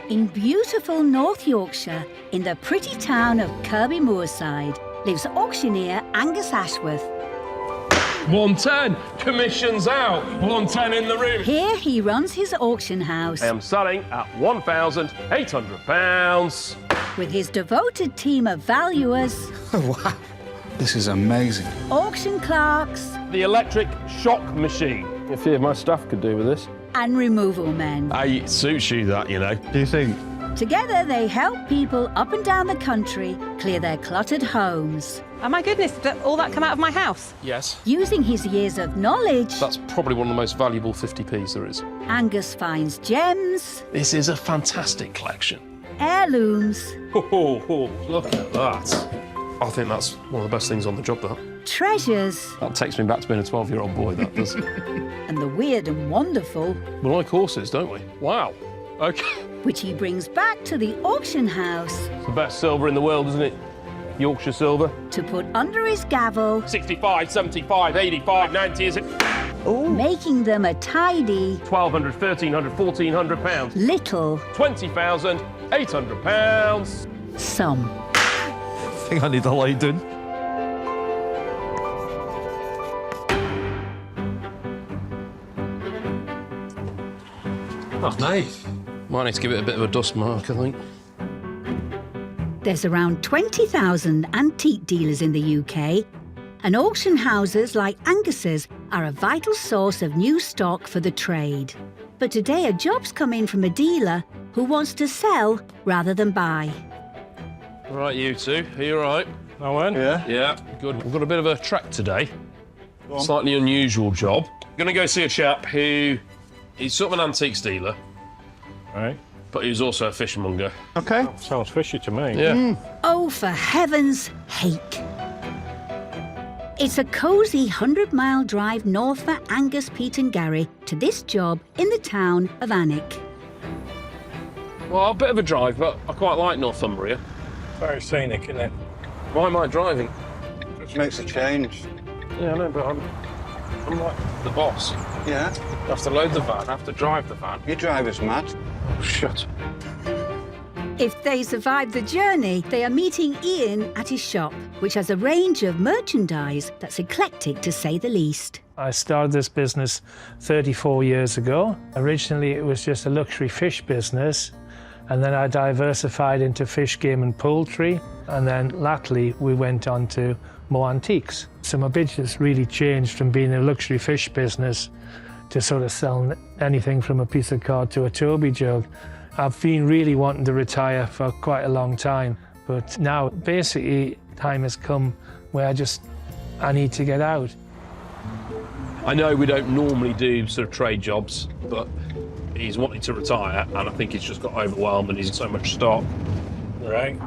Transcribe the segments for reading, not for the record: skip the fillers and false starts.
In beautiful North Yorkshire, in the pretty town of Kirby Moorside, lives auctioneer Angus Ashworth. 110, commission's out, 110 in the room. Here he runs his auction house. I am selling at £1,800. With his devoted team of valuers. Wow, this is amazing. Auction clerks. The electric shock machine. A few of my staff could do with this. And removal men. It suits you, that, you know. Do you think? Together they help people up and down the country clear their cluttered homes. Oh my goodness, did all that come out of my house? Yes. Using his years of knowledge, That's probably one of the most valuable 50p's there is. Angus finds gems, This is a fantastic collection. heirlooms, Oh, look at that. I think that's one of the best things on the job, that. treasures, That takes me back to being a 12-year-old boy, that does. and the weird and wonderful, We like horses, don't we? Wow. OK. which he brings back to the auction house It's the best silver in the world, isn't it? Yorkshire silver. to put under his gavel, 65, 75, 85, 90, is it? making them a tidy, 1,200, 1,300, 1,400 pounds. little £20,800. sum. I think I need a light done. Oh, nice. Might need to give it a bit of a dust mark, I think. There's around 20,000 antique dealers in the UK, and auction houses like Angus's are a vital source of new stock for the trade. But today a job's come in from a dealer who wants to sell rather than buy. All right, you two. Are you all right? Owen? Yeah? Yeah, good. We've got a bit of a trek today. Slightly unusual job. Going to go see a chap who is sort of an antiques dealer, Right. but he's also a fishmonger. Okay. Sounds fishy to me. Yeah. Oh, for heaven's sake! It's a cosy 100-mile drive north for Angus, Pete and Gary to this job in the town of Alnwick. Well, a bit of a drive, but I quite like Northumbria. Very scenic, isn't it? Why am I driving? Just makes a change. Yeah, I know, but I'm like the boss. Yeah? I have to load the van, I have to drive the van. Your driver's mad. Oh, shut. If they survive the journey, they are meeting Ian at his shop, which has a range of merchandise that's eclectic to say the least. I started this business 34 years ago. Originally, it was just a luxury fish business, and then I diversified into fish, game and poultry, and then latterly we went on to more antiques. So my business really changed from being a luxury fish business to sort of selling anything from a piece of card to a Toby jug. I've been really wanting to retire for quite a long time, but now basically time has come where I need to get out. I know we don't normally do sort of trade jobs, but he's wanting to retire, and I think he's just got overwhelmed and he's so much stock. Right.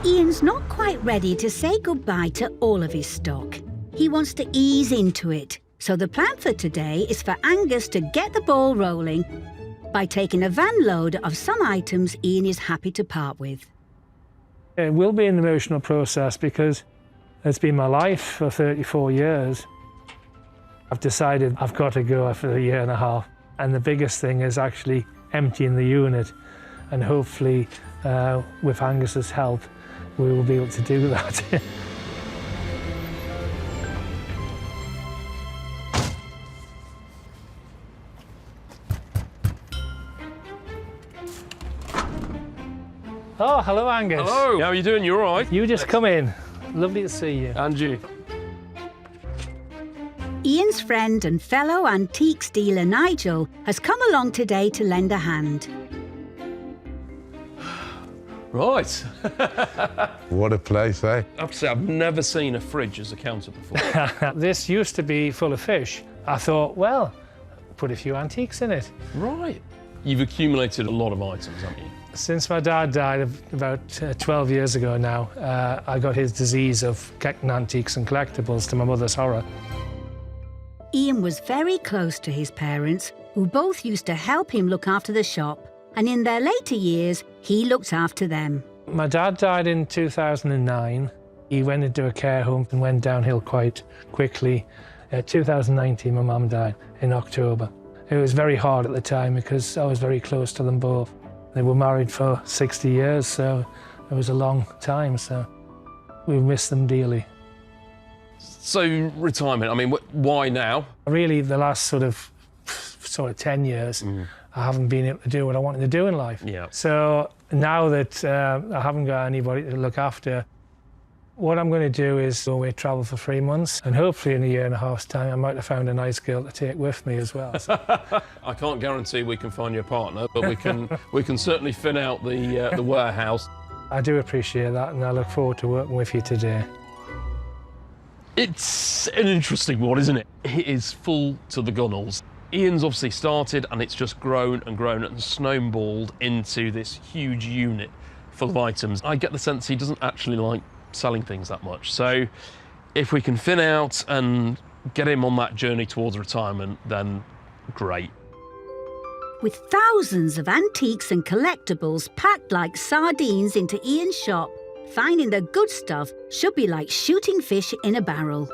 Ian's not quite ready to say goodbye to all of his stock. He wants to ease into it. So the plan for today is for Angus to get the ball rolling by taking a van load of some items Ian is happy to part with. It will be an emotional process because it's been my life for 34 years. I've decided I've got to go for a year and a half. And the biggest thing is actually emptying the unit. And hopefully, with Angus's help, we will be able to do that. Oh, hello, Angus. Hello. How are you doing? You all right? You just come in. Lovely to see you. And you. Ian's friend and fellow antiques dealer Nigel has come along today to lend a hand. Right. What a place, eh? I have to say, I've never seen a fridge as a counter before. This used to be full of fish. I thought, well, put a few antiques in it. Right. You've accumulated a lot of items, haven't you? Since my dad died about 12 years ago now, I got his disease of collecting antiques and collectibles to my mother's horror. Ian was very close to his parents, who both used to help him look after the shop, and in their later years, he looked after them. My dad died in 2009. He went into a care home and went downhill quite quickly. 2019, my mum died in October. It was very hard at the time because I was very close to them both. They were married for 60 years, so it was a long time, so we miss them dearly. So, retirement, I mean, why now? Really, the last sort of 10 years, I haven't been able to do what I wanted to do in life. Yeah. So now that I haven't got anybody to look after, what I'm going to do is go away, travel for 3 months, and hopefully in a year and a half's time I might have found a nice girl to take with me as well. So. I can't guarantee we can find you a partner, but we can certainly fin out the warehouse. I do appreciate that, and I look forward to working with you today. It's an interesting one, isn't it? It is full to the gunnels. Ian's obviously started, and it's just grown and grown and snowballed into this huge unit full of items. I get the sense he doesn't actually like selling things that much. So if we can fin out and get him on that journey towards retirement, then great. With thousands of antiques and collectibles packed like sardines into Ian's shop, finding the good stuff should be like shooting fish in a barrel.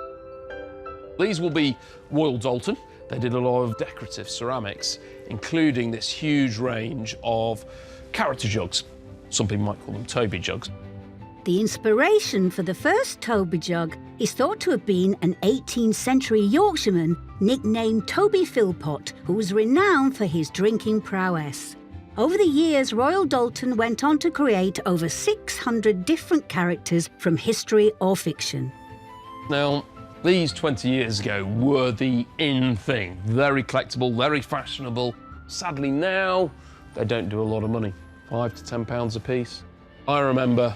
These will be Royal Doulton. They did a lot of decorative ceramics, including this huge range of character jugs. Some people might call them Toby jugs. The inspiration for the first Toby jug is thought to have been an 18th century Yorkshireman nicknamed Toby Philpot, who was renowned for his drinking prowess. Over the years, Royal Doulton went on to create over 600 different characters from history or fiction. Now, these 20 years ago were the in thing. Very collectible, very fashionable. Sadly now, they don't do a lot of money. £5 to £10 a piece. I remember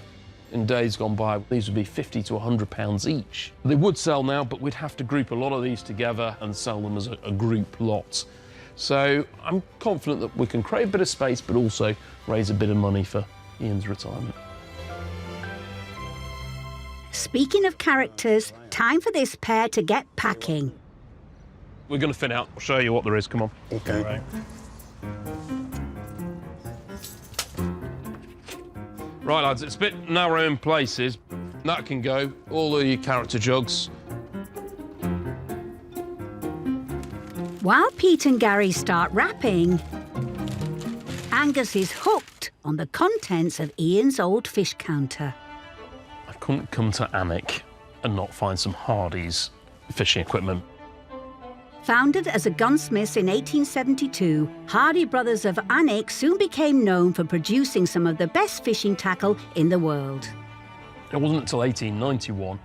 in days gone by, these would be £50 to £100 each. They would sell now, but we'd have to group a lot of these together and sell them as a group lot. So I'm confident that we can create a bit of space, but also raise a bit of money for Ian's retirement. Speaking of characters, time for this pair to get packing. We're going to fin out. I'll show you what there is. Come on. Okay. Right. Right, lads, it's a bit narrow in places. That can go. All of your character jugs. While Pete and Gary start wrapping, Angus is hooked on the contents of Ian's old fish counter. I couldn't come to Alnwick and not find some Hardy's fishing equipment. Founded as a gunsmith in 1872, Hardy Brothers of Alnwick soon became known for producing some of the best fishing tackle in the world. It wasn't until 1891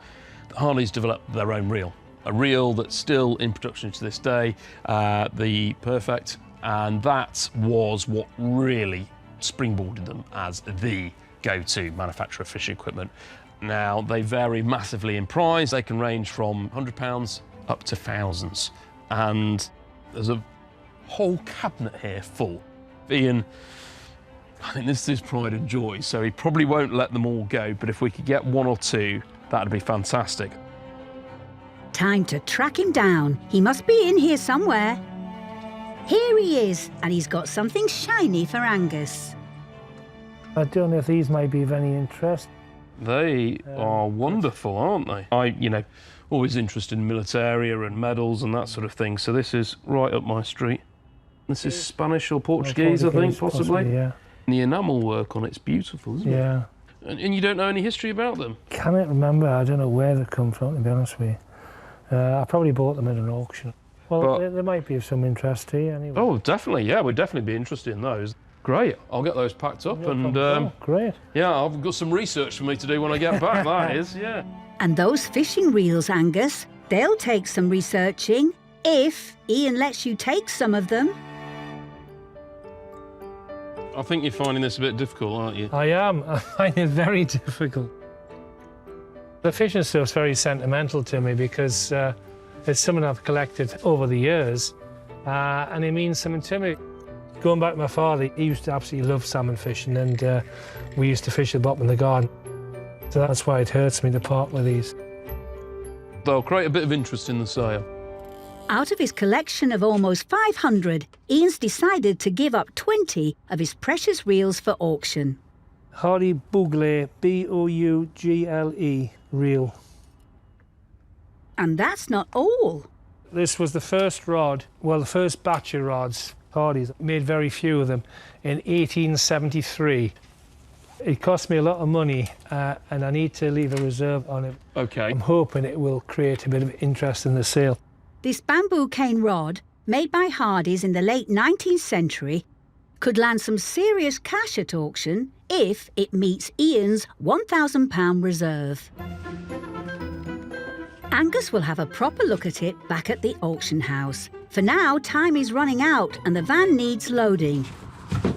that Hardy's developed their own reel. A reel that's still in production to this day, the Perfect, and that was what really springboarded them as the go-to manufacturer of fishing equipment. Now, they vary massively in price. They can range from £100 up to thousands. And there's a whole cabinet here full. Ian, I think this is his pride and joy, so he probably won't let them all go, but if we could get one or two, that'd be fantastic. Time to track him down. He must be in here somewhere. Here he is, and he's got something shiny for Angus. I don't know if these might be of any interest. They are wonderful, aren't they? Always interested in militaria and medals and that sort of thing, so this is right up my street. This is Spanish or Portuguese, I think, possibly. Yeah. And the enamel work on it's beautiful, isn't it? Yeah. And you don't know any history about them? Cannot remember. I don't know where they come from, to be honest with you. I probably bought them at an auction. Well, they might be of some interest to you anyway. Oh, definitely, yeah, we'd definitely be interested in those. Great, I'll get those packed up Great. yeah, I've got some research for me to do when I get back, that is, yeah. And those fishing reels, Angus, they'll take some researching if Ian lets you take some of them. I think you're finding this a bit difficult, aren't you? I am. I find it very difficult. The fishing stuff's very sentimental to me because it's something I've collected over the years, and it means something to me. Going back to my father, he used to absolutely love salmon fishing, and we used to fish at the bottom of the garden. So that's why it hurts me to part with these. They'll create a bit of interest in the sale. Out of his collection of almost 500, Ian's decided to give up 20 of his precious reels for auction. Hardy Bougle, B-O-U-G-L-E, reel. And that's not all. This was the first rod, well, the first batch of rods. Hardy's made very few of them in 1873. It cost me a lot of money and I need to leave a reserve on it. OK. I'm hoping it will create a bit of interest in the sale. This bamboo cane rod, made by Hardy's in the late 19th century, could land some serious cash at auction if it meets Ian's £1,000 reserve. Angus will have a proper look at it back at the auction house. For now, time is running out and the van needs loading.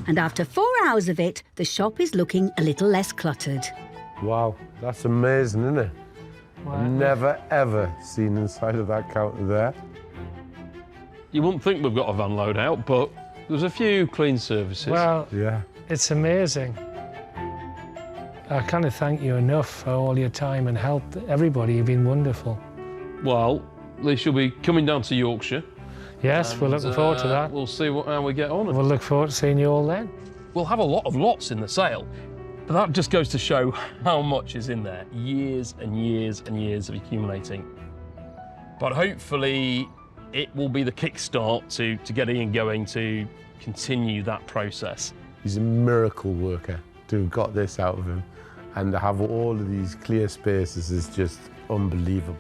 And after 4 hours of it, the shop is looking a little less cluttered. Wow, that's amazing, isn't it? Wow. I've never, ever seen inside of that counter there. You wouldn't think we've got a van load out, but there's a few clean services. Well, Yeah. it's amazing. I can't thank you enough for all your time and help. Everybody, you've been wonderful. Well, at least you'll be coming down to Yorkshire. Yes, we're looking forward to that. We'll see how we get on. We'll look forward to seeing you all then. We'll have a lot of lots in the sale, but that just goes to show how much is in there. Years and years and years of accumulating. But hopefully it will be the kickstart to get Ian going to continue that process. He's a miracle worker to have got this out of him, and to have all of these clear spaces is just unbelievable.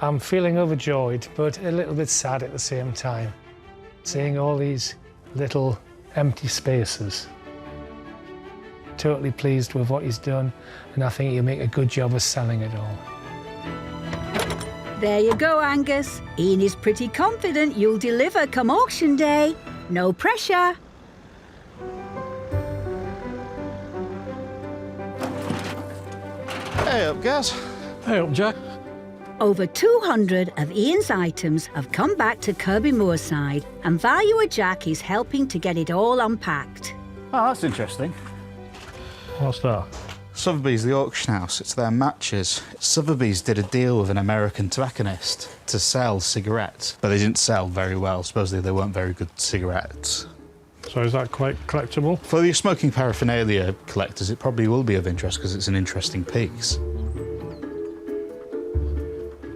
I'm feeling overjoyed, but a little bit sad at the same time, seeing all these little empty spaces. Totally pleased with what he's done, and I think he'll make a good job of selling it all. There you go, Angus. Ian is pretty confident you'll deliver come auction day. No pressure. Hey up, Gaz. Hey up, Jack. Over 200 of Ian's items have come back to Kirby Moorside, and Valuer Jack is helping to get it all unpacked. Oh, that's interesting. What's that? Sotheby's, the auction house, it's their matches. Sotheby's did a deal with an American tobacconist to sell cigarettes, but they didn't sell very well. Supposedly they weren't very good cigarettes. So is that quite collectible? For your smoking paraphernalia collectors, it probably will be of interest because it's an interesting piece.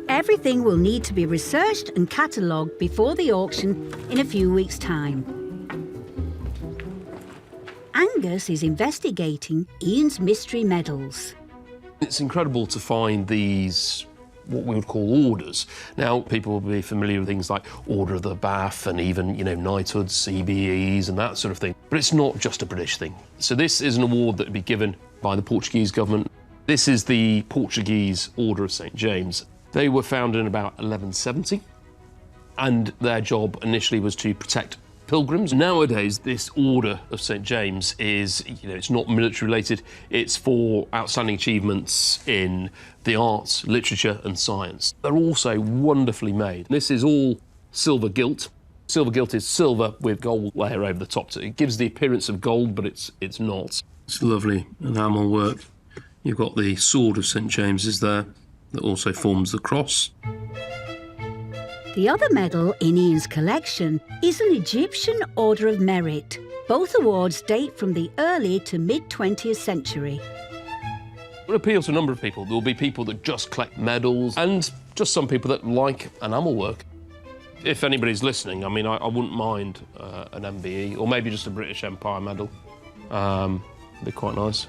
Everything will need to be researched and catalogued before the auction in a few weeks' time. Angus is investigating Ian's mystery medals. It's incredible to find these, what we would call orders. Now, people will be familiar with things like Order of the Bath and even, knighthoods, CBEs and that sort of thing. But it's not just a British thing. So this is an award that would be given by the Portuguese government. This is the Portuguese Order of St. James. They were founded in about 1170, and their job initially was to protect pilgrims. Nowadays, this Order of St. James is, it's not military related, it's for outstanding achievements in the arts, literature and science. They're also wonderfully made. This is all silver gilt. Silver gilt is silver with gold layer over the top. So it gives the appearance of gold, but it's not. It's lovely enamel work. You've got the sword of St. James's there that also forms the cross. The other medal in Ian's collection is an Egyptian Order of Merit. Both awards date from the early to mid-20th century. It will appeal to a number of people. There will be people that just collect medals and just some people that like enamel work. If anybody's listening, I wouldn't mind an MBE or maybe just a British Empire medal. It'd be quite nice.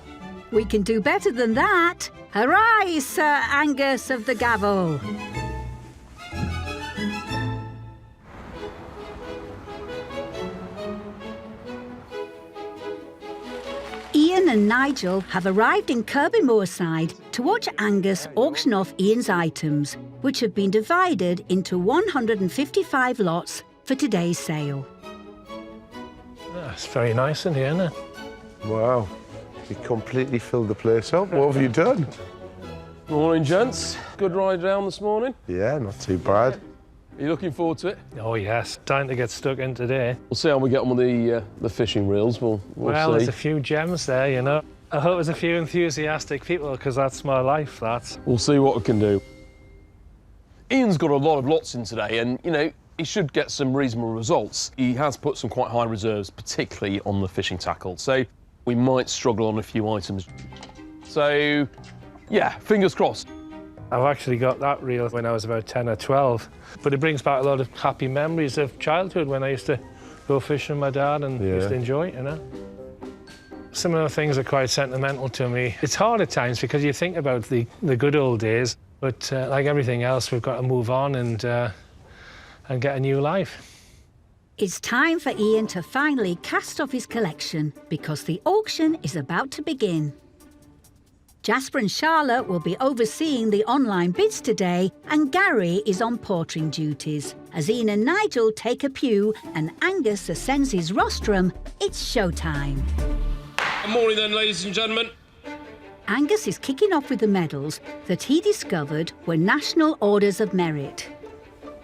We can do better than that. Hurrah, Sir Angus of the Gavel. Ian and Nigel have arrived in Kirby Moorside to watch Angus auction off Ian's items, which have been divided into 155 lots for today's sale. That's very nice in here, isn't it? Wow, you completely filled the place up. What have you done? Morning, gents. Good ride down this morning. Yeah, not too bad. Are you looking forward to it? Oh yes, time to get stuck in today. We'll see how we get on with the fishing reels. We'll Well, see. there's a few gems there, I hope there's a few enthusiastic people, because that's my life, that's. We'll see what we can do. Ian's got a lot of lots in today, and, he should get some reasonable results. He has put some quite high reserves, particularly on the fishing tackle, so we might struggle on a few items. So, yeah, fingers crossed. I've actually got that reel when I was about 10 or 12. But it brings back a lot of happy memories of childhood when I used to go fishing with my dad and used to enjoy it, you know. Some of the things are quite sentimental to me. It's hard at times because you think about the good old days, but like everything else, we've got to move on and get a new life. It's time for Ian to finally cast off his collection because the auction is about to begin. Jasper and Charlotte will be overseeing the online bids today, and Gary is on portering duties. As Ian and Nigel take a pew and Angus ascends his rostrum, it's showtime. Good morning then, ladies and gentlemen. Angus is kicking off with the medals that he discovered were National Orders of Merit.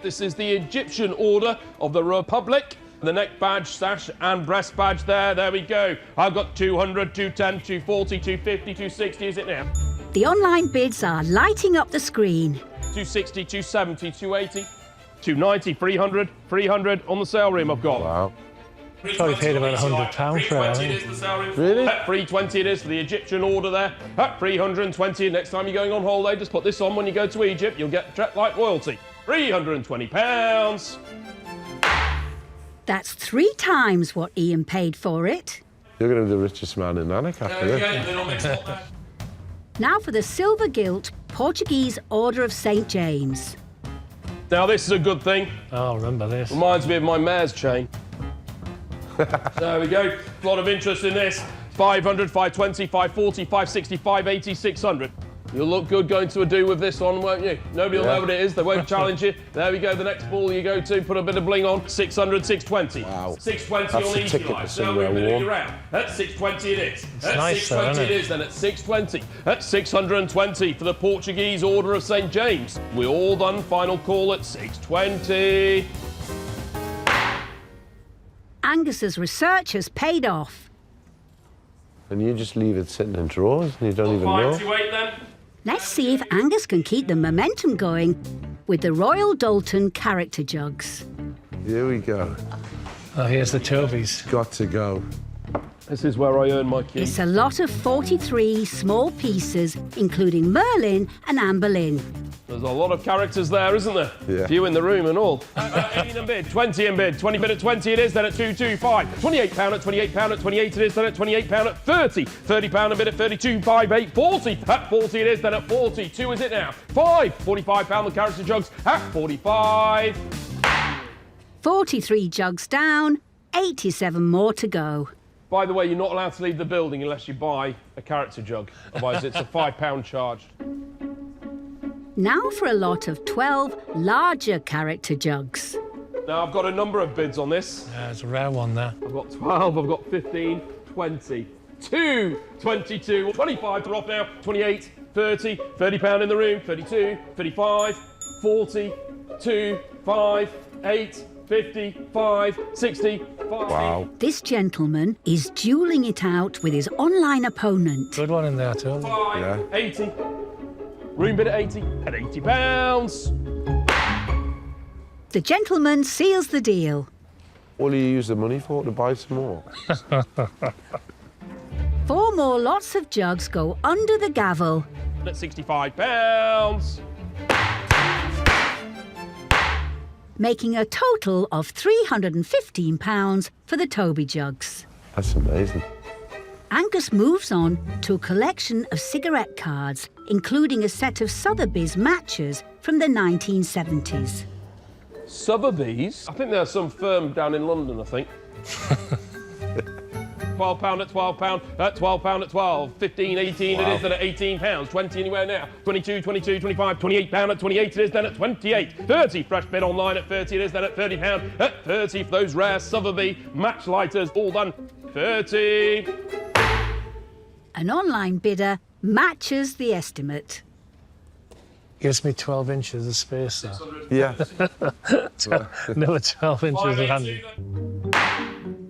This is the Egyptian Order of the Republic. The neck badge, sash and breast badge there. There we go. I've got 200, 210, 240, 250, 260, is it now? The online bids are lighting up the screen. 260, 270, 280, 290, 300, 300 on the sale room I've got. Wow. Probably paid about £100 for it, I think. Really? 320 it is for the Egyptian order there. 320. Next time you're going on holiday, just put this on when you go to Egypt. You'll get treated like royalty. £320. That's 3 times what Ian paid for it. You're going to be the richest man in Alnwick after this. Now for the silver gilt Portuguese Order of St. James. Now this is a good thing. Oh, I remember this. Reminds me of my mare's chain. There we go. A lot of interest in this. 500, 520, 540, 560, 580, 600. You'll look good going to a do with this on, won't you? Nobody will know what it is. They won't challenge you. There we go. The next ball you go to, put a bit of bling on. 600, 620. Wow. 620 That's on the easy ticket life. for So somewhere we're moving warm. around. At 620 it is. At nice 620 though, isn't it is. Then at 620. At 620 for the Portuguese Order of St. James. We're all done. Final call at 620. Angus's research has paid off. And you just leave it sitting in drawers and you don't even know. 528 then. Let's see if Angus can keep the momentum going with the Royal Doulton character jugs. Here we go. Oh, here's the Tobies. Got to go. This is where I earn my keys. It's a lot of 43 small pieces, including Merlin and Anne Boleyn. There's a lot of characters there, isn't there? Yeah. Few in the room and all. 18 in bid, 20 in bid, 20 bid at 20 it is, then at 225. £28 at £28 at 28 it is, then at £28 at 30. £30 a bid at 32, 5, 8, 40. At 40 it is, then at 40. 2 is it now? 5. £45 the character jugs at 45. 43 jugs down, 87 more to go. By the way, you're not allowed to leave the building unless you buy a character jug. Otherwise, it's a £5 charge. Now for a lot of 12 larger character jugs. Now, I've got a number of bids on this. Yeah, it's a rare one there. I've got 12, I've got 15, 20, 2, 22, 25 are off now, 28, 30, £30 in the room, 32, 35, 40, 2, 5, 8, 50, 5, 60, 5. Wow. This gentleman is duelling it out with his online opponent. Good one in there, too. 5, Yeah. 80. Room bid at 80, at £80. The gentleman seals the deal. What do you use the money for? To buy some more? 4 more lots of jugs go under the gavel. At £65. Making a total of £315 for the Toby jugs. That's amazing. Angus moves on to a collection of cigarette cards, including a set of Sotheby's matches from the 1970s. Sotheby's? I think there's some firm down in London, I think. £12 at £12, at £12 at 12, 15, 18 it is, then at £18, 20 anywhere now, 22, 22, 25, £28 at 28 it is, then at 28, 30, fresh bid online at 30 it is, then at £30, at 30 for those rare Sotheby match lighters, all done, 30. An online bidder matches the estimate. Gives me 12 inches of space, though. Yeah. Another 12 inches of handy.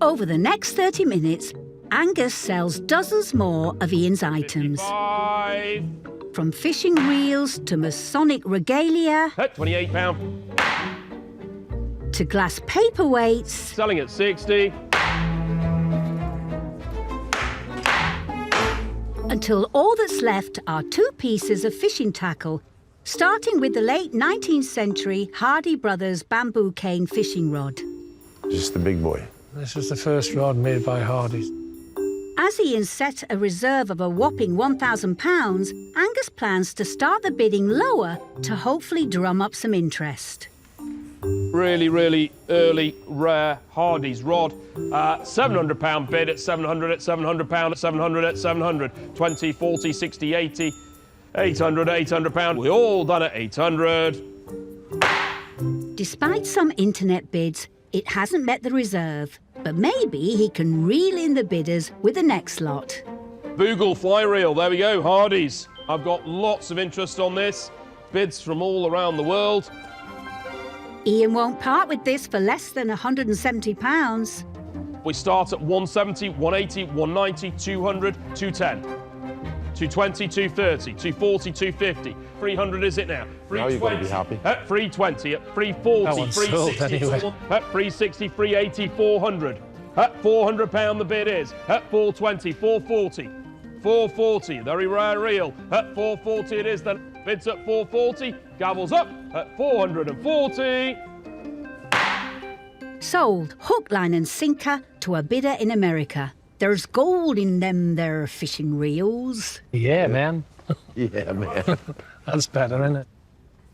Over the next 30 minutes, Angus sells dozens more of Ian's items. 5, From fishing reels to Masonic regalia at £28, to glass paperweights selling at 60. until all that's left are 2 pieces of fishing tackle starting with the late 19th century Hardy Brothers bamboo cane fishing rod. Just the big boy. This was the first rod made by Hardy's. As Ian set a reserve of a whopping £1,000, Angus plans to start the bidding lower to hopefully drum up some interest. Really, really early, rare Hardy's rod. £700 bid at 700, at £700, at 700, at 700. 20, 40, 60, 80, 800, £800. We all done at 800. Despite some internet bids, it hasn't met the reserve, but maybe he can reel in the bidders with the next lot. Boogle fly reel, there we go, Hardy's. I've got lots of interest on this. Bids from all around the world. Ian won't part with this for less than £170. We start at 170, 180, 190, 200, 210, 220, 230, 240, 250. 300 is it now? Now you've got to be happy. At 320, at That 340, one's sold 360, anyway. at 360, 380, 400. At £400 the bid is. At 420, 440, 440. Very rare reel. At 440 it is then. Bids at 440, gavels up at 440. Sold hook, line and sinker to a bidder in America. There's gold in them there fishing reels. Yeah, man. Yeah, man. That's better, isn't it?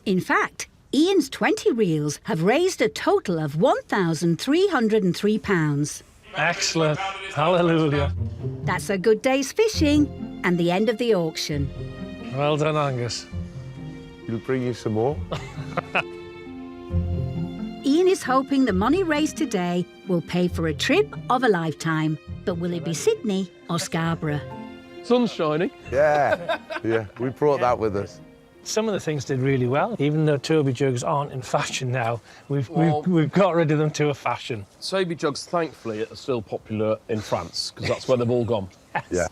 In fact, Ian's 20 reels have raised a total of £1,303. Excellent. Hallelujah. That's a good day's fishing and the end of the auction. Well done, Angus. We'll bring you some more. Ian is hoping the money raised today will pay for a trip of a lifetime. But will it be Sydney or Scarborough? Sun's shining. Yeah, yeah, we brought that with us. Some of the things did really well. Even though Toby jugs aren't in fashion now, we've got rid of them to a fashion. Toby jugs, thankfully, are still popular in France, because that's where they've all gone. Yeah.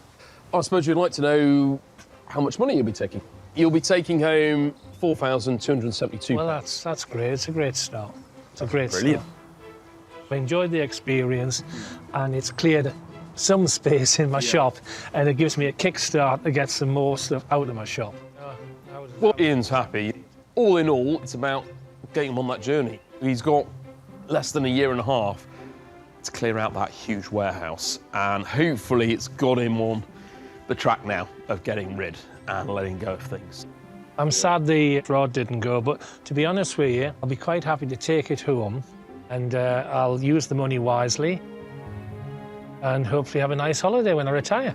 I suppose you'd like to know how much money you'll be taking. You'll be taking home £4,272. Well, that's great. It's a great start. It's a great Brilliant. start. I enjoyed the experience, and it's cleared some space in my shop, and it gives me a kickstart to get some more stuff out of my shop. Well, Ian's happy. All in all, it's about getting him on that journey. He's got less than a year and a half to clear out that huge warehouse, and hopefully it's got him on the track now of getting rid and letting go of things. I'm sad the rod didn't go, but to be honest with you, I'll be quite happy to take it home, and I'll use the money wisely and hopefully have a nice holiday when I retire.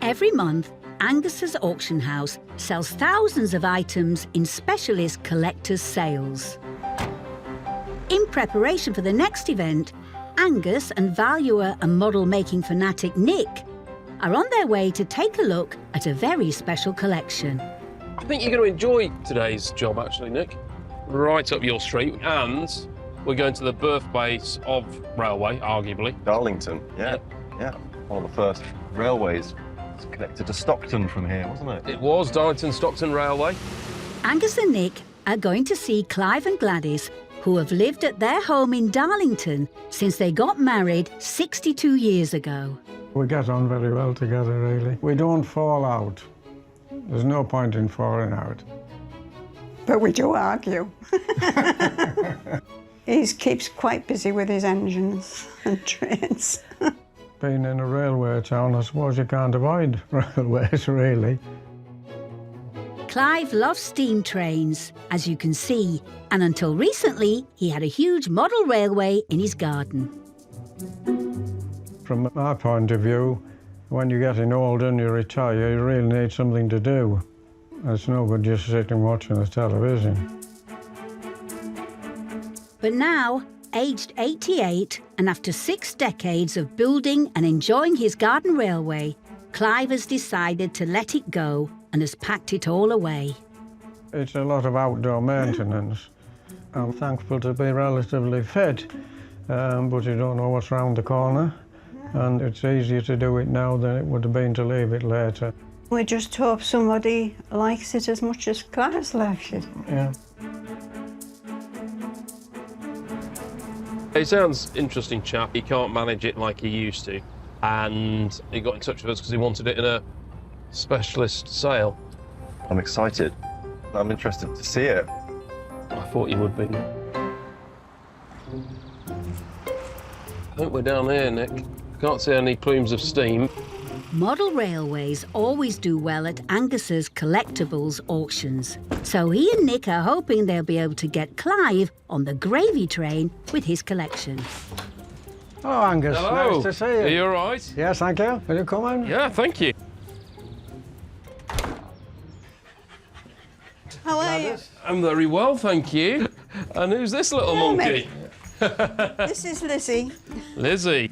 Every month, Angus's auction house sells thousands of items in specialist collectors' sales. In preparation for the next event, Angus and valuer and model-making fanatic Nick are on their way to take a look at a very special collection. I think you're going to enjoy today's job, actually, Nick. Right up your street, and we're going to the birthplace of railway, arguably. Darlington, yeah. One of the first railways. It's connected to Stockton from here, wasn't it? It was Darlington-Stockton Railway. Angus and Nick are going to see Clive and Gladys, who have lived at their home in Darlington since they got married 62 years ago. We get on very well together, really. We don't fall out. There's no point in falling out. But we do argue. He keeps quite busy with his engines and trains. Being in a railway town, I suppose you can't avoid railways, really. Clive loves steam trains, as you can see, and until recently, he had a huge model railway in his garden. From my point of view, when you're getting older and you retire, you really need something to do. It's no good just sitting watching the television. But now, aged 88, and after 6 decades of building and enjoying his garden railway, Clive has decided to let it go and has packed it all away. It's a lot of outdoor maintenance. I'm thankful to be relatively fit, but you don't know what's round the corner, and it's easier to do it now than it would have been to leave it later. We just hope somebody likes it as much as Clive's liked it. Yeah. He sounds interesting chap. He can't manage it like he used to. And he got in touch with us because he wanted it in a specialist sale. I'm excited. I'm interested to see it. I thought you would be. I think we're down here, Nick. Can't see any plumes of steam. Model railways always do well at Angus's collectibles auctions. So he and Nick are hoping they'll be able to get Clive on the gravy train with his collection. Hello, Angus. Hello. Nice to see you. Are you all right? Yes, thank you. Will you come in? Yeah, thank you. How are you? I'm very well, thank you. And who's this little Hello, monkey? This is Lizzie. Lizzie.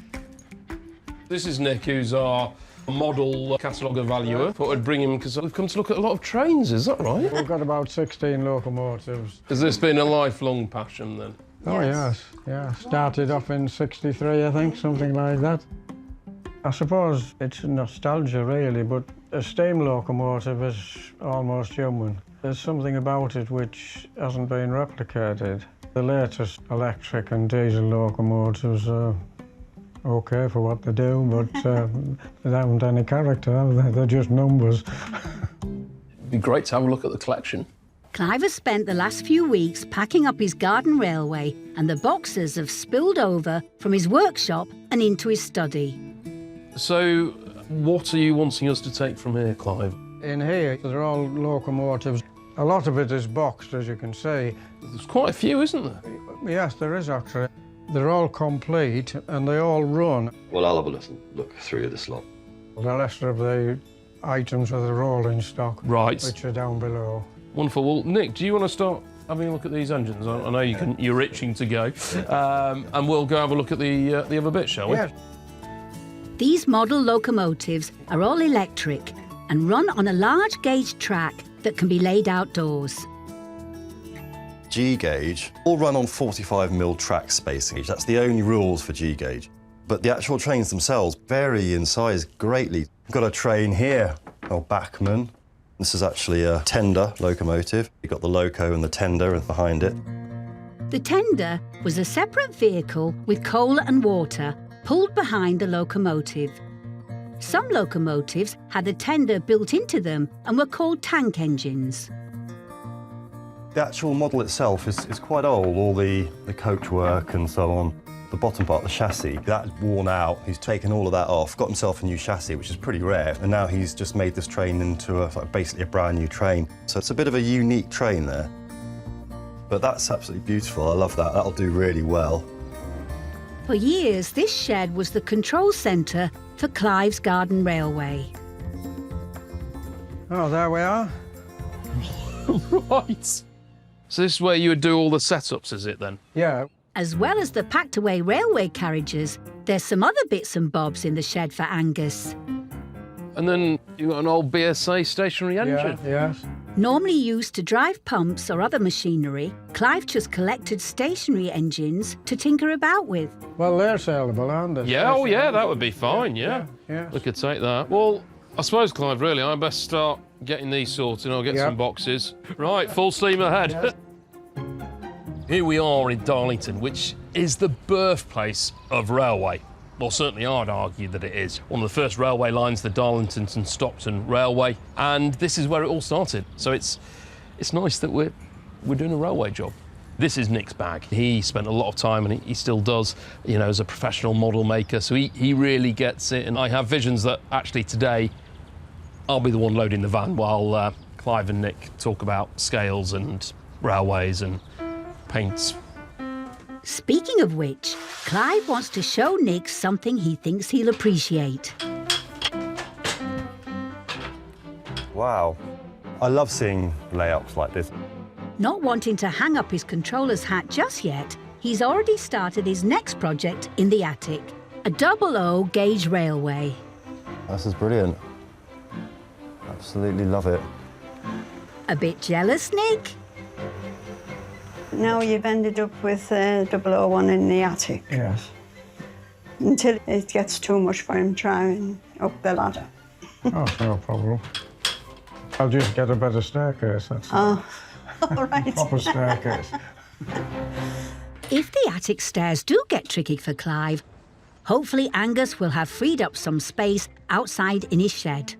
This is Nick, who's our model catalogue valuer. Thought I'd bring him because we've come to look at a lot of trains, is that right? We've got about 16 locomotives. Has this been a lifelong passion then? Oh, yes. Yeah. Started off in '63, I think, something like that. I suppose it's nostalgia, really, but a steam locomotive is almost human. There's something about it which hasn't been replicated. The latest electric and diesel locomotives are OK for what they do, but they haven't any character, have they? They're just numbers. It'd be great to have a look at the collection. Clive has spent the last few weeks packing up his garden railway, and the boxes have spilled over from his workshop and into his study. So, what are you wanting us to take from here, Clive? In here, they're all locomotives. A lot of it is boxed, as you can see. There's quite a few, isn't there? Yes, there is actually. They're all complete and they all run. Well, I'll have a look through this lot. The rest of the items are the rolling stock, Right. which are down below. Wonderful. Well, Nick, do you want to start having a look at these engines? I know you're itching to go. And we'll go have a look at the other bit, shall we? Yes. These model locomotives are all electric and run on a large gauge track that can be laid outdoors. G-gauge all run on 45mm track spacing. That's the only rules for G-gauge. But the actual trains themselves vary in size greatly. We've got a train here, old Bachmann. This is actually a tender locomotive. You've got the loco and the tender behind it. The tender was a separate vehicle with coal and water pulled behind the locomotive. Some locomotives had a tender built into them and were called tank engines. The actual model itself is quite old, all the coachwork and so on. The bottom part, the chassis, that's worn out. He's taken all of that off, got himself a new chassis, which is pretty rare, and now he's just made this train into basically a brand new train. So it's a bit of a unique train there. But that's absolutely beautiful, I love that. That'll do really well. For years, this shed was the control centre for Clive's Garden Railway. Oh, there we are. Right. So this is where you would do all the setups, is it then? Yeah. As well as the packed-away railway carriages, there's some other bits and bobs in the shed for Angus. And then you've got an old BSA stationary engine. Yeah, yes. Normally used to drive pumps or other machinery, Clive just collected stationary engines to tinker about with. Well, they're saleable, aren't they? Yeah, oh yeah, that would be fine, yeah. Yeah. We could take that. Well, I suppose, Clive, really, I best start getting these sorted. I'll get some boxes. Right, full steam ahead. Yeah. Here we are in Darlington, which is the birthplace of railway. Well, certainly I'd argue that it is. One of the first railway lines, the Darlington and Stockton Railway, and this is where it all started. So it's nice that we're doing a railway job. This is Nick's bag. He spent a lot of time, and he still does, you know, as a professional model maker. So he really gets it, and I have visions that actually today I'll be the one loading the van while Clive and Nick talk about scales and railways and paints. Speaking of which, Clive wants to show Nick something he thinks he'll appreciate. Wow. I love seeing layouts like this. Not wanting to hang up his controller's hat just yet, he's already started his next project in the attic, a 00 gauge railway. This is brilliant. Absolutely love it. A bit jealous, Nick? Now you've ended up with 001 in the attic. Yes. Until it gets too much for him trying up the ladder. Oh, no problem. I'll just get a better staircase, that's all. All right. Proper staircase. If the attic stairs do get tricky for Clive, hopefully Angus will have freed up some space outside in his shed.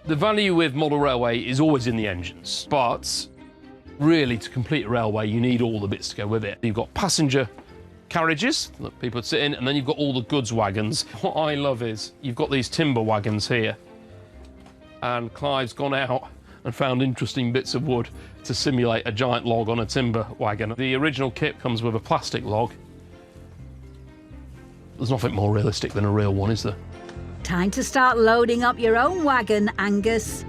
The value with model railway is always in the engines, but really to complete a railway you need all the bits to go with it. You've got passenger carriages that people sit in, and then you've got all the goods wagons. What I love is you've got these timber wagons here, and Clive's gone out and found interesting bits of wood to simulate a giant log on a timber wagon. The original kit comes with a plastic log. There's nothing more realistic than a real one, is there? Time to start loading up your own wagon, Angus.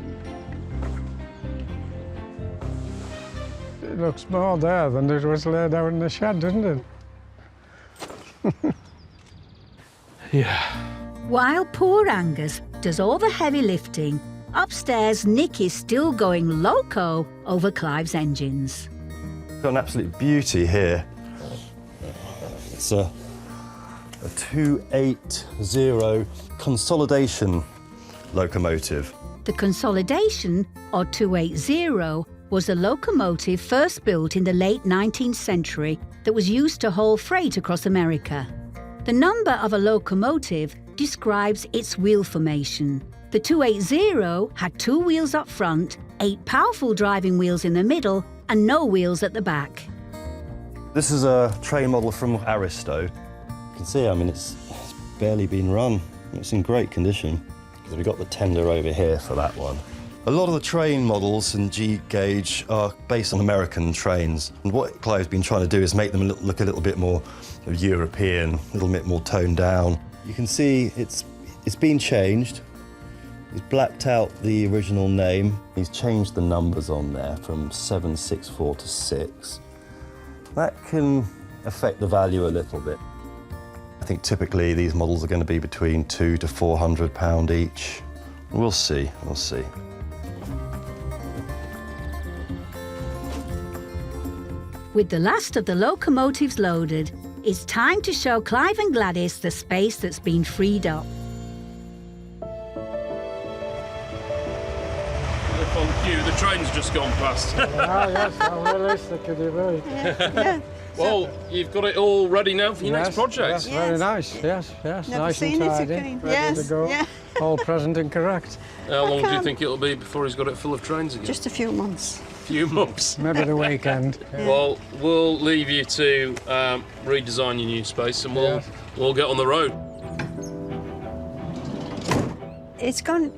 It looks more there than it was laid out in the shed, doesn't it? Yeah. While poor Angus does all the heavy lifting, upstairs Nick is still going loco over Clive's engines. Got an absolute beauty here. It's a 280 consolidation locomotive. The Consolidation, or 280, was a locomotive first built in the late 19th century that was used to haul freight across America. The number of a locomotive describes its wheel formation. The 280 had 2 wheels up front, 8 powerful driving wheels in the middle, and no wheels at the back. This is a train model from Aristo. You can see, I mean, it's barely been run. It's in great condition. We've got the tender over here for that one. A lot of the train models in G gauge are based on American trains. And what Clive's been trying to do is make them look a little bit more European, a little bit more toned down. You can see it's been changed. He's blacked out the original name. He's changed the numbers on there from 764 to 6. That can affect the value a little bit. I think typically these models are going to be between £200 to £400 each. We'll see, we'll see. With the last of the locomotives loaded, it's time to show Clive and Gladys the space that's been freed up. Look on cue, the train's just gone past. Ah, yes, how realistic could it be? Yeah. Well, you've got it all ready now for your next project. Yes, very nice, yes. Never Nice and seen it tidy, again. ready Yes, to go. yeah. All present and correct. How long do you think it'll be before he's got it full of trains again? Just a few months. A few months. Maybe the weekend. Yeah. Well, we'll leave you to redesign your new space, and Yes. we'll get on the road. It's gone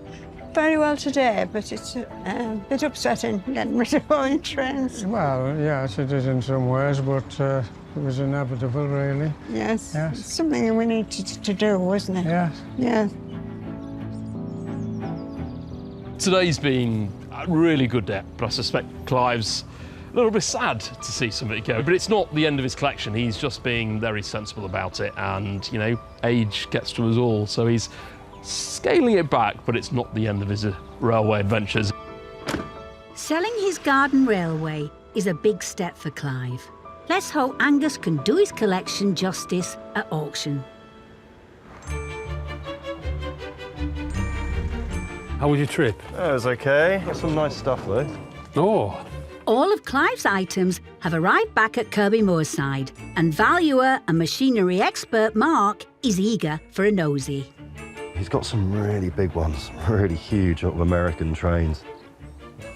very well today, but it's a bit upsetting getting rid of all your trains. Well, yes, it is in some ways, but it was inevitable, really. Yes. Yes. It's something we need to do, isn't it? Yes. Yeah. Today's been a really good day, but I suspect Clive's a little bit sad to see somebody go. But it's not the end of his collection. He's just being very sensible about it, and, you know, age gets to us all, so he's scaling it back, but it's not the end of his railway adventures. Selling his garden railway is a big step for Clive. Let's hope Angus can do his collection justice at auction. How was your trip? That was okay. Got some nice stuff though. Oh, All of Clive's items have arrived back at Kirby Moorside, and valuer and machinery expert Mark is eager for a nosy. He's got some really big ones, really huge of American trains.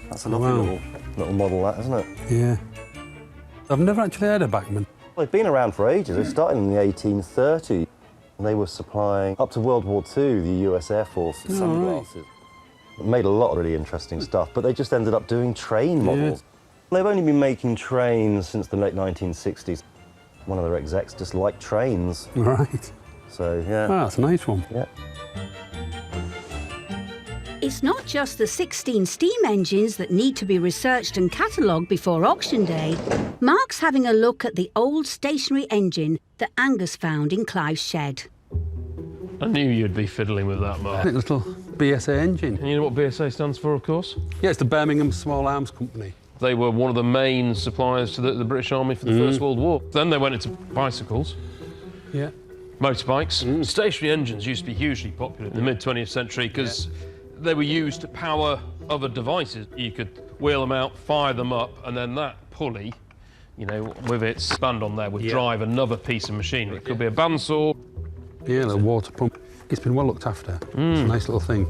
That's a lovely little model, that, isn't it? yeah. I've never actually heard of Bachmann. Well, they've been around for ages. They started in the 1830s. They were supplying, up to World War II, the US Air Force sunglasses. They made a lot of really interesting stuff, but they just ended up doing train models. They've only been making trains since the late 1960s. One of their execs just liked trains. Right. So, yeah. Ah, that's a nice one. Yeah. It's not just the 16 steam engines that need to be researched and catalogued before auction day. Mark's having a look at the old stationary engine that Angus found in Clive's shed. I knew you'd be fiddling with that, Mark. A little BSA engine. And you know what BSA stands for, of course? Yeah, it's the Birmingham Small Arms Company. They were one of the main suppliers to the British Army for the First World War. Then they went into bicycles, Yeah. motorbikes. Stationary engines used to be hugely popular in the mid-20th century because they were used to power other devices. You could wheel them out, fire them up, and then that pulley, you know, with its band on there, would drive another piece of machinery. It could be a bandsaw. Yeah, the water pump. It's been well looked after. It's a nice little thing.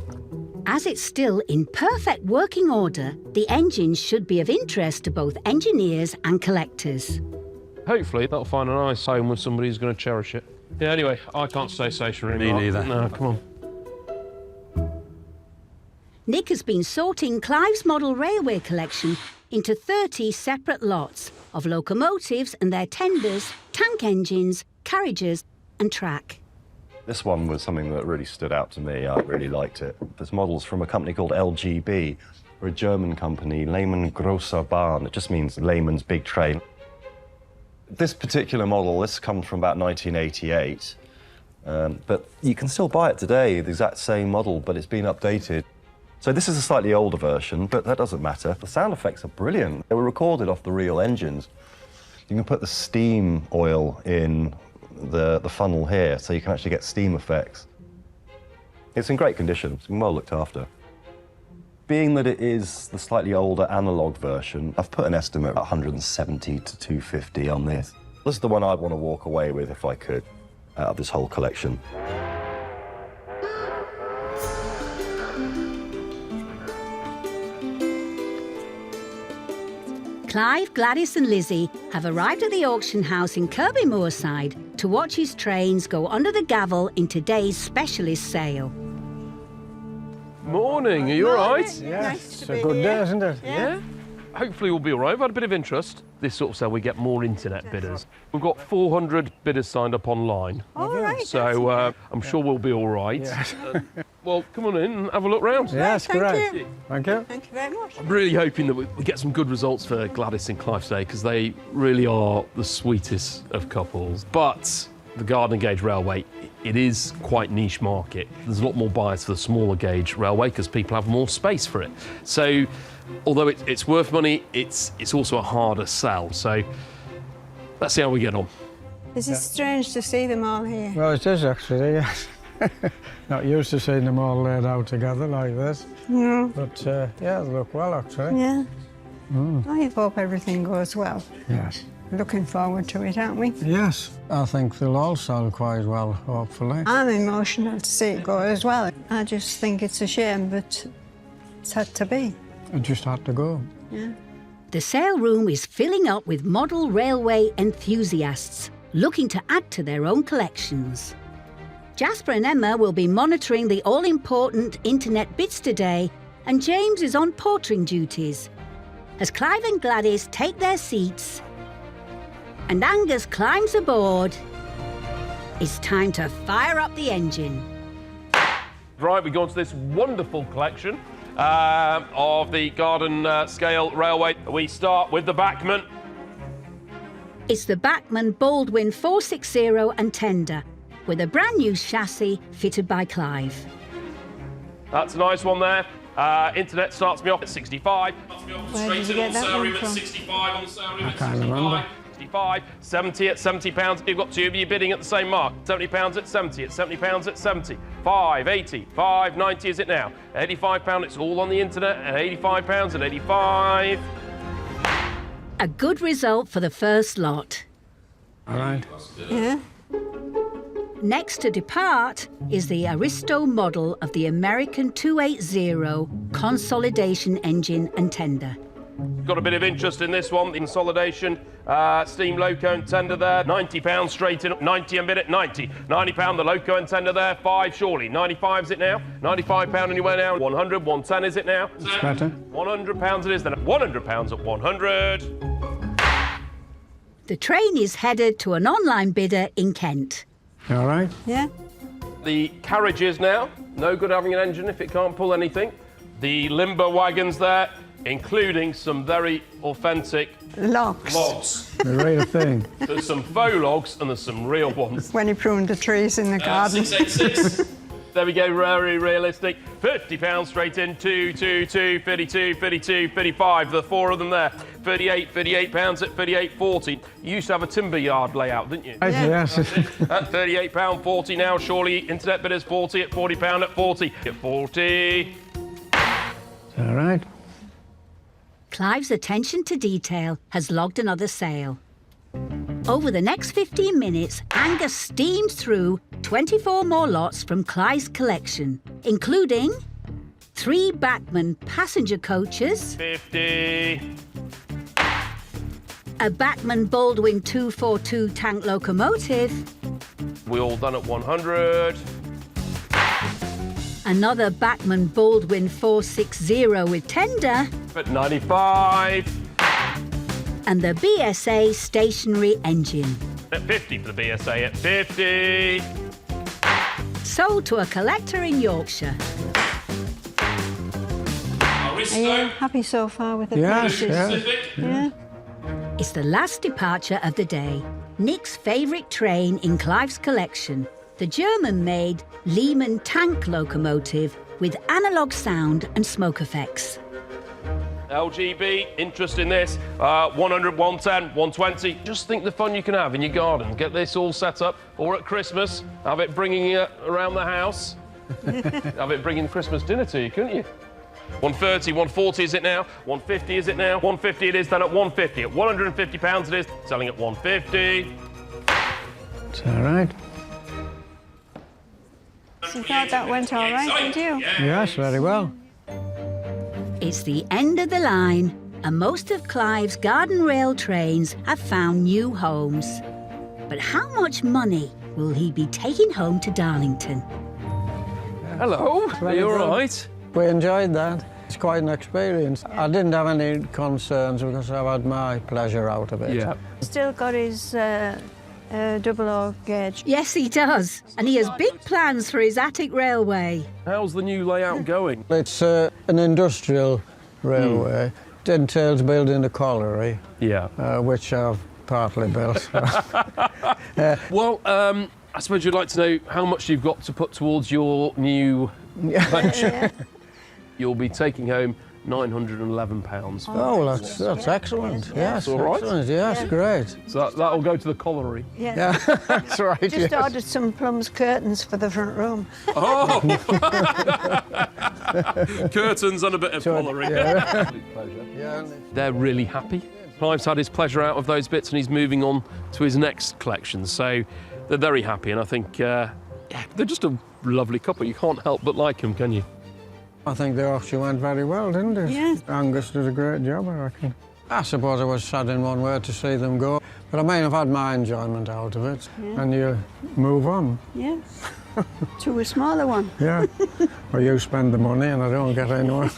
As it's still in perfect working order, the engine should be of interest to both engineers and collectors. Hopefully that'll find a nice home with somebody who's going to cherish it. Yeah, anyway, I can't stay stationary. Me neither. No, come on. Nick has been sorting Clive's model railway collection into 30 separate lots of locomotives and their tenders, tank engines, carriages and track. This one was something that really stood out to me. I really liked it. There's models from a company called LGB, or a German company, Lehmann Grosser Bahn. It just means Lehmann's big train. This particular model, this comes from about 1988, but you can still buy it today, the exact same model, but it's been updated. So this is a slightly older version, but that doesn't matter. The sound effects are brilliant. They were recorded off the real engines. You can put the steam oil in the funnel here, so you can actually get steam effects. It's in great condition. It's been well looked after. Being that it is the slightly older analogue version, I've put an estimate of 170 to 250 on this. This is the one I'd want to walk away with if I could, out of this whole collection. Clive, Gladys and Lizzie have arrived at the auction house in Kirby Moorside to watch his trains go under the gavel in today's specialist sale. Morning, are you all right? Yes, Nice it's to a be good here. day, isn't it? Yeah. Hopefully we'll be all right. We've had a bit of interest. This sort of sale, we get more internet bidders. We've got 400 bidders signed up online. All right. So I'm sure we'll be all right. Yes. Well, come on in and have a look round. Yes, Thank correct. you. Thank you. Thank you very much. I'm really hoping that we get some good results for Gladys and Clive today, because they really are the sweetest of couples. But the Garden Gauge Railway, it is quite niche market. There's a lot more buyers for the smaller gauge railway because people have more space for it. So although it's worth money, it's also a harder sell. So let's see how we get on. Is it strange to see them all here? Well, it is actually, yes. Not used to seeing them all laid out together like this. No. But yeah, they look well actually. Yeah. I hope everything goes well. Yes. Looking forward to it, aren't we? Yes, I think they'll all sell quite well, hopefully. I'm emotional to see it go as well. I just think it's a shame, but it's had to be. It just had to go. Yeah. The sale room is filling up with model railway enthusiasts looking to add to their own collections. Jasper and Emma will be monitoring the all-important internet bids today, and James is on portering duties. As Clive and Gladys take their seats and Angus climbs aboard, it's time to fire up the engine. Right, we go on to this wonderful collection of the Garden Scale Railway. We start with the Bachmann. It's the Bachmann Baldwin 460 and tender, with a brand new chassis fitted by Clive. That's a nice one there. Internet starts me off at 65. Where did you get that one from? 65 on the sale room I at can't 65. remember. 65, 70 at £70. You've got two of you bidding at the same mark. £70 at 70, at £70 at 70. 5, 80, 5, 90 is it now? £85, it's all on the internet at £85 at 85. A good result for the first lot. All right. Yeah. Next to depart is the Aristo model of the American 280 consolidation engine and tender. Got a bit of interest in this one, the consolidation, steam loco and tender there, £90 straight in, 90 a minute, 90. £90 the loco and tender there, 5 surely, 95 is it now? £95 anywhere now, 100, 110 is it now? It's better. £100 it is then, £100 at 100. The train is headed to an online bidder in Kent. All right. Yeah. The carriages now, no good having an engine if it can't pull anything. The limber wagons there, including some very authentic Logs. logs. The real thing. There's some faux logs and there's some real ones. When he pruned the trees in the garden. 686. There we go, very realistic. £50 straight in, 2, 2, 2, 52, 52, 55. The four of them there. 38, £38 at 38.40. You used to have a timber yard layout, didn't you? Yes. At £38.40 now, surely. Internet bidders 40 at £40 at 40. At 40. All right. Clive's attention to detail has logged another sale. Over the next 15 minutes, Angus steams through 24 more lots from Clive's collection, including 3 Bachmann passenger coaches, 50. a Bachmann Baldwin 242 tank locomotive, We all done at 100. another Bachmann Baldwin 460 with tender, At 95. and the BSA stationary engine. At 50 for the BSA at 50. Sold to a collector in Yorkshire. Are you happy so far with the Yes, prices? yeah. It's the last departure of the day. Nick's favourite train in Clive's collection, the German-made Lehmann tank locomotive with analogue sound and smoke effects. LGB, interest in this, 100, 110, 120. Just think the fun you can have in your garden. Get this all set up, or at Christmas, have it bringing you around the house. Have it bringing Christmas dinner to you, couldn't you? 130, 140 is it now? 150 is it now? 150 it is, then at 150. At £150 it is, selling at 150. It's all right. So you thought that went all right, did you? Yes, very well. It's the end of the line, and most of Clive's garden rail trains have found new homes. But how much money will he be taking home to Darlington? Hello, are you all right? We enjoyed that. It's quite an experience. I didn't have any concerns because I've had my pleasure out of it. Yeah. Still got his double O gauge. Yes, he does. And he has big plans for his attic railway. How's the new layout going? It's an industrial railway. It entails building a colliery, Yeah. which I've partly built. Well, I suppose you'd like to know how much you've got to put towards your new venture. You'll be taking home £911. Oh, well, that's excellent. Yes, all right. excellent. Yes, great. So that'll go to the colliery. Yeah, that's right. Just yes. ordered some plums curtains for the front room. Oh! Curtains and a bit of colliery. Yeah. Yeah. They're really happy. Clive's had his pleasure out of those bits and he's moving on to his next collection. So they're very happy, and I think they're just a lovely couple. You can't help but like them, can you? I think the auction went very well, didn't it? Yes. Angus did a great job, I reckon. I suppose I was sad in one way to see them go, but I mean, I've had my enjoyment out of it, and you move on. Yes. To a smaller one. Yeah. Well, you spend the money and I don't get anywhere.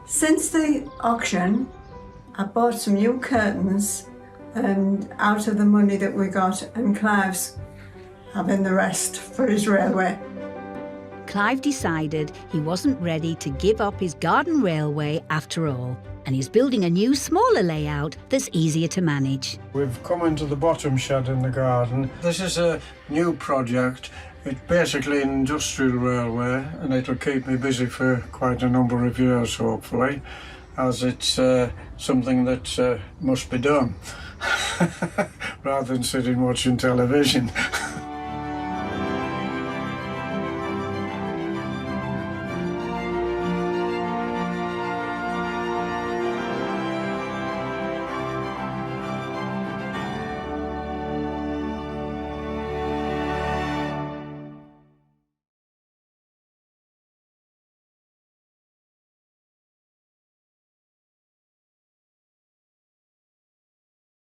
Since the auction, I bought some new curtains out of the money that we got, and Clive's having the rest for his railway. Clive decided he wasn't ready to give up his garden railway after all, and he's building a new, smaller layout that's easier to manage. We've come into the bottom shed in the garden. This is a new project. It's basically an industrial railway, and it'll keep me busy for quite a number of years, hopefully, as it's something that must be done, rather than sitting watching television.